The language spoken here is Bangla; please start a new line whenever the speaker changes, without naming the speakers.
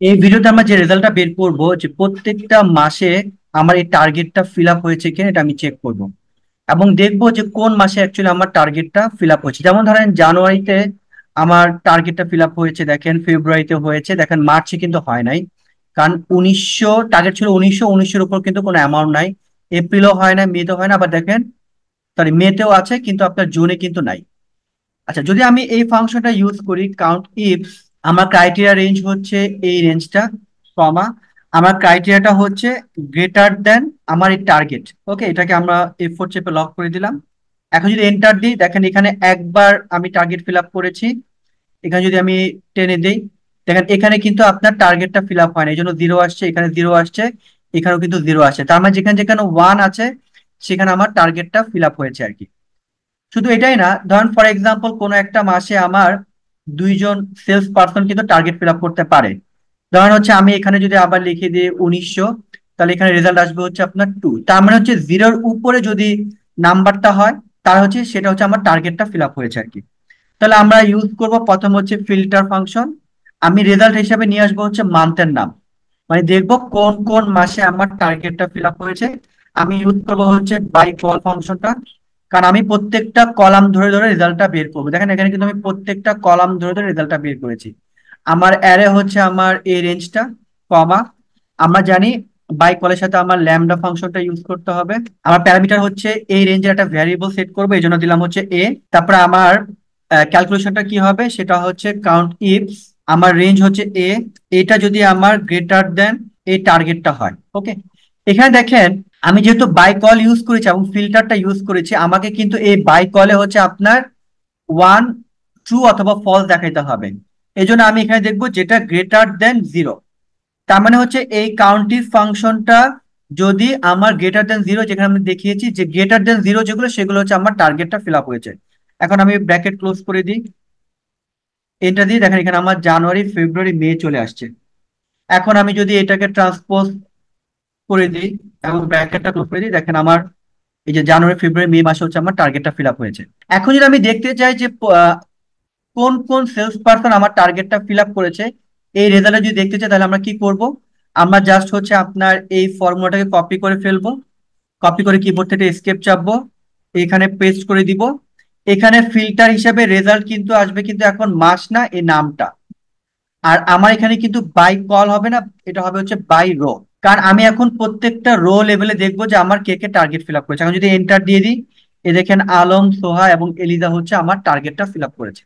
এই ভিডিওতে আমরা যে রেজাল্টটা বের করব যে প্রত্যেকটা মাসে আমার এই টার্গেটটা ফিল আপ হয়েছে কিনা এটা আমি চেক করব এবং দেখবো যে কোন মাসে অ্যাকচুয়ালি আমার টার্গেটটা ফিল আপ হয়েছে। যেমন ধরেন জানুয়ারিতে আমার টার্গেটটা ফিল আপ হয়েছে, দেখেন ফেব্রুয়ারিতে হয়েছে, দেখেন মার্চে কিন্তু হয় নাই। কারণ 1900 টার্গেট ছিল, 1900 উপর কিন্তু কোনো অ্যামাউন্ট নাই। এপ্রিলও হয় না, মেতেও হয় না, আবার দেখেন সরি মেতেও আছে কিন্তু আপনার জুনে কিন্তু নাই। আচ্ছা, যদি আমি এই ফাংশনটা ইউজ করি কাউন্ট ইফস, আমার ক্রাইটেরিয়া রেঞ্জ হচ্ছে এই রেঞ্জটা, কমা আমার ক্রাইটেরিয়াটা হচ্ছে গ্রেটার দেন আমার এই টার্গেট। ওকে, এটাকে আমরা F4 চেপে লক করে দিলাম। এখন যদি এন্টার দিই, দেখেন এখানে একবার আমি টার্গেট ফিল আপ করেছি। এখানে যদি আমি টেনে দিই, দেখেন এখানে কিন্তু আপনার টার্গেটটা ফিল আপ হয় না, এই জন্য জিরো আসছে, এখানে জিরো আসছে, এখানেও কিন্তু জিরো আসছে। তার মানে যেখানে যেখানে ওয়ান আছে সেখানে আমার টার্গেটটা ফিল আপ হয়েছে আর কি। শুধু এটাই না, ধরেন ফর এক্সাম্পল কোনো একটা মাসে আমার দুইজন সেলস পার্সন কিন্তু টার্গেট ফিল আপ করতে পারে। ধরেন হচ্ছে আমি এখানে যদি আবার লিখে দিই 1900, তাহলে এখানে রেজাল্ট আসবে হচ্ছে আপনার 2। তার মানে হচ্ছে জিরোর উপরে যদি নাম্বারটা হয় তার হচ্ছে সেটা হচ্ছে আমার টার্গেটটা ফিল আপ হয়েছে আর কি। তাহলে আমরা ইউজ করব প্রথম হচ্ছে ফিল্টার ফাংশন। আমি রেজাল্ট হিসেবে নিয়ে আসবো হচ্ছে মান্থের নাম, মানে দেখবো কোন কোন মাসে আমার টার্গেটটা ফিল আপ হয়েছে। আমি ইউজ করবো হচ্ছে বাই কল ফাংশনটা, কারণ আমি প্রত্যেকটা কলাম ধরে ধরে রেজাল্টটা বের করবো। দেখেন এখানে কিন্তু আমি প্রত্যেকটা কলাম ধরে ধরে রেজাল্টটা বের করেছি। আমার অ্যারে হচ্ছে আমার এই রেঞ্জটা, কমা আমরা জানি বাই কলের সাথে আমার ল্যামডা ফাংশনটা ইউজ করতে হবে। আমার প্যারামিটার হচ্ছে এই রেঞ্জের একটা ভ্যারিয়েবল সেট করবো, এই জন্য দিলাম হচ্ছে এ। তারপরে আমার ক্যালকুলেশনটা কি হবে সেটা হচ্ছে কাউন্ট ইফস, আমার রেঞ্জ হচ্ছে এ, এটা যদি আমার গ্রেটার দেন এই টার্গেটটা হয়। ওকে, এখানে দেখেন আমি যেহেতু বাই কল ইউজ করেছি এবং ফিল্টারটা ইউজ করেছি, আমাকে কিন্তু এই বাই কলে হচ্ছে আপনার ওয়ান ট্রু অথবা ফলস দেখাইতে হবে। এই জন্য আমি এখানে দেখবো যেটা গ্রেটার দেন জিরো। তার মানে হচ্ছে এই কাউন্টিং ফাংশনটা যদি আমার গ্রেটার দেন জিরো, যেখানে আমি দেখিয়েছি যে গ্রেটার দেন জিরো যেগুলো সেগুলো হচ্ছে আমার টার্গেটটা ফিল আপ হয়েছে। এখন আমি ব্র্যাকেট ক্লোজ করে দিই, এটা দিয়ে দেখেন এখানে আমার জানুয়ারি ফেব্রুয়ারি মে চলে আসছে। এখন আমি যদি এটাকে ট্রান্সপোজ করে দিই এবং ব্র্যাকেটটা ক্লোজ করে দিই, দেখেন আমার এই যে জানুয়ারি ফেব্রুয়ারি মে মাসে হচ্ছে আমার টার্গেটটা ফিল আপ হয়েছে। এখন যদি আমি দেখতে চাই যে কোন কোন সেলস পারসন আমার টার্গেটটা ফিল আপ করেছে, এই রেজাল্টে যদি দেখতে চাই তাহলে আমরা কি করব, আমরা জাস্ট হচ্ছে আপনার এই ফর্মুলাটাকে কপি করে ফেলবো, কপি করে কিবোর্ড থেকে এস্কেপ চাপবো, এখানে পেস্ট করে দিব। এখানে ফিল্টার হিসেবে রেজাল্ট কিন্তু আসবে কিন্তু এখন মাস না, এই নামটা। আর আমার এখানে কিন্তু বাই কল হবে না, এটা হবে হচ্ছে বাই রো। কারণ আমি এখন প্রত্যেকটা রো লেভেলে দেখবো যে আমার কে কে টার্গেট ফিল আপ করেছে। এখন যদি এন্টার দিয়ে দিই, এ দেখেন আলম, সোহা এবং এলিজা হচ্ছে আমার টার্গেটটা ফিল আপ করেছে।